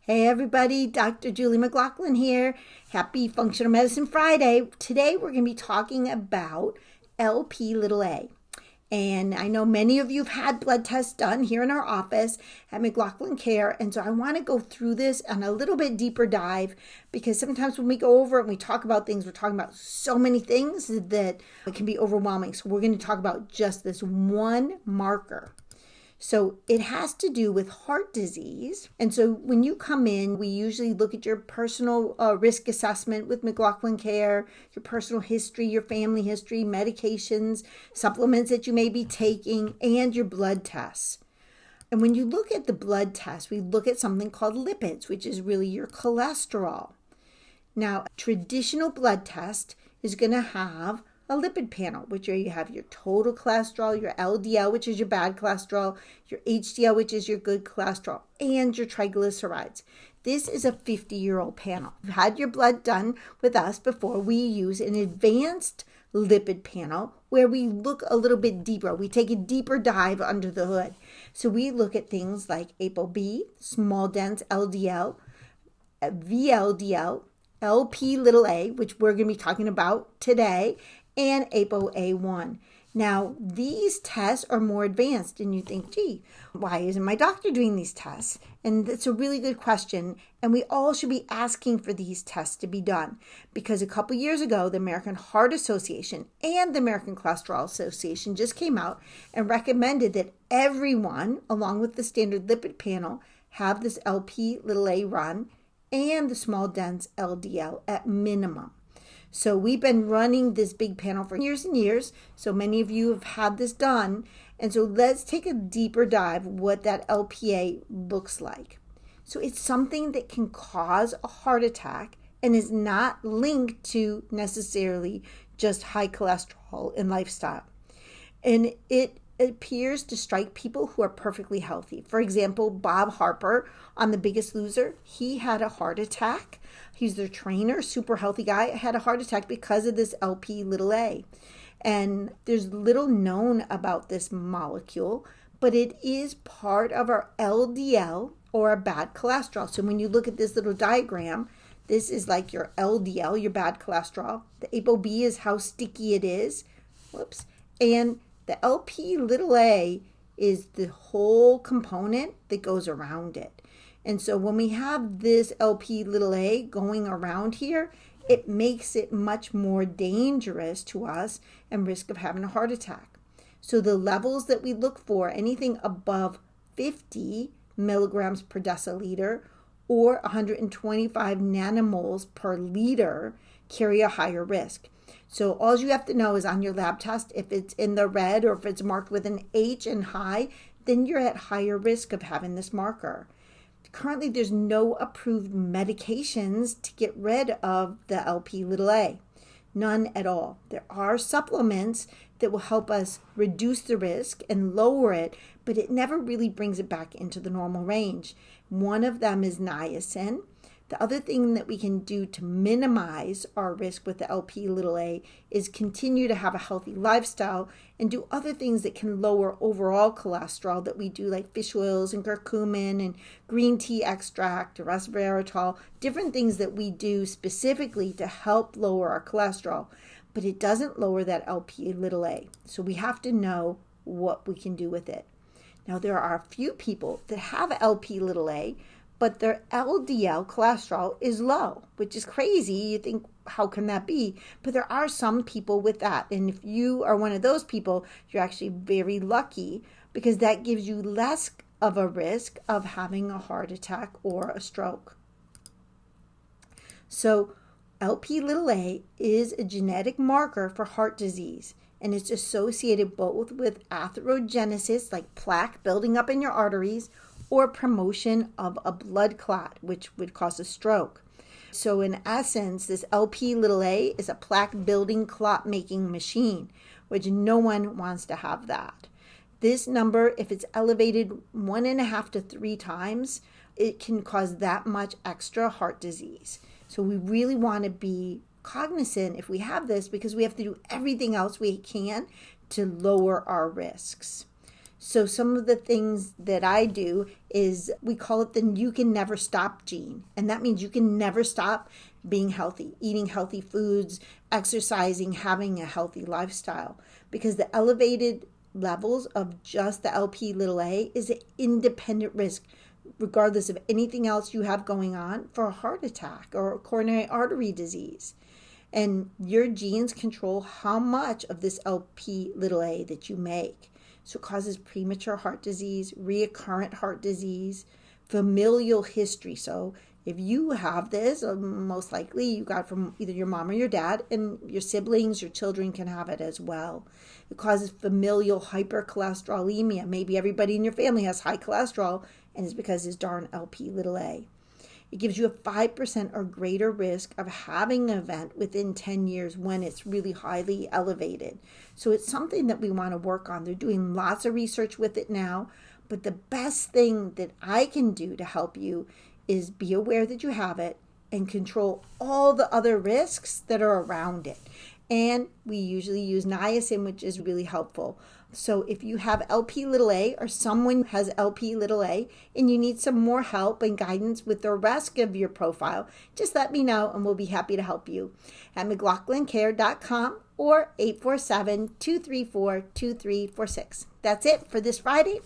Hey everybody, Dr. Julie McLaughlin here. Happy Functional Medicine Friday. Today we're going to be talking about Lp(a). And I know many of you have had blood tests done here in our office at McLaughlin Care. And so I want to go through this on a little bit deeper dive because sometimes when we go over it and we talk about things, we're talking about so many things that it can be overwhelming. So we're going to talk about just this one marker. So it has to do with heart disease. And so when you come in, we usually look at your personal risk assessment with McLaughlin Care, your personal history, your family history, medications, supplements that you may be taking, and your blood tests. And when you look at the blood test, we look at something called lipids, which is really your cholesterol. Now, a traditional blood test is going to have a lipid panel, which you have your total cholesterol, your LDL, which is your bad cholesterol, your HDL, which is your good cholesterol, and your triglycerides. This is a 50-year-old panel. You've had your blood done with us before. We use an advanced lipid panel where we look a little bit deeper. We take a deeper dive under the hood. So we look at things like ApoB, small dense LDL, VLDL, Lp(a), which we're going to be talking about today, and ApoA1. Now, these tests are more advanced, and you think, gee, why isn't my doctor doing these tests? And that's a really good question, and we all should be asking for these tests to be done, because a couple years ago, the American Heart Association and the American Cholesterol Association just came out and recommended that everyone, along with the standard lipid panel, have this Lp(a) run and the small dense LDL at minimum. So we've been running this big panel for years and years. So many of you have had this done. And so let's take a deeper dive what that Lp(a) looks like. So it's something that can cause a heart attack and is not linked to necessarily just high cholesterol and lifestyle. And it appears to strike people who are perfectly healthy. For example, Bob Harper on The Biggest Loser, he had a heart attack. He's their trainer, super healthy guy, had a heart attack because of this Lp(a). And there's little known about this molecule, but it is part of our LDL or our bad cholesterol. So when you look at this little diagram, this is like your LDL, your bad cholesterol. The ApoB is how sticky it is. Whoops. And the Lp(a) is the whole component that goes around it. And so when we have this Lp(a) going around here, it makes it much more dangerous to us and risk of having a heart attack. So the levels that we look for, anything above 50 milligrams per deciliter or 125 nanomoles per liter, carry a higher risk. So all you have to know is on your lab test, if it's in the red or if it's marked with an H and high, then you're at higher risk of having this marker. Currently, there's no approved medications to get rid of the Lp(a). None at all. There are supplements that will help us reduce the risk and lower it, but it never really brings it back into the normal range. One of them is niacin. The other thing that we can do to minimize our risk with the Lp(a) is continue to have a healthy lifestyle and do other things that can lower overall cholesterol that we do, like fish oils and curcumin and green tea extract, resveratrol, different things that we do specifically to help lower our cholesterol. But it doesn't lower that Lp(a). So we have to know what we can do with it. Now, there are a few people that have Lp(a), but their LDL cholesterol is low, which is crazy. You think, how can that be? But there are some people with that. And if you are one of those people, you're actually very lucky because that gives you less of a risk of having a heart attack or a stroke. So Lp(a) is a genetic marker for heart disease, and it's associated both with atherogenesis, like plaque building up in your arteries, or promotion of a blood clot, which would cause a stroke. So in essence, this Lp(a) is a plaque building clot making machine, which no one wants to have that. This number, if it's elevated 1.5 to 3 times, it can cause that much extra heart disease. So we really want to be cognizant if we have this because we have to do everything else we can to lower our risks. So some of the things that I do is we call it the you can never stop gene. And that means you can never stop being healthy, eating healthy foods, exercising, having a healthy lifestyle. Because the elevated levels of just the Lp(a) is an independent risk, regardless of anything else you have going on, for a heart attack or a coronary artery disease. And your genes control how much of this Lp(a) that you make. So it causes premature heart disease, recurrent heart disease, familial history. So if you have this, most likely you got it from either your mom or your dad, and your siblings, your children can have it as well. It causes familial hypercholesterolemia. Maybe everybody in your family has high cholesterol, and it's because it's darn Lp(a). It gives you a 5% or greater risk of having an event within 10 years when it's really highly elevated. So it's something that we want to work on. They're doing lots of research with it now, but the best thing that I can do to help you is be aware that you have it and control all the other risks that are around it. And we usually use niacin, which is really helpful. So if you have Lp(a) or someone has Lp(a) and you need some more help and guidance with the rest of your profile, just let me know and we'll be happy to help you at McLaughlinCare.com or 847-234-2346. That's it for this Friday.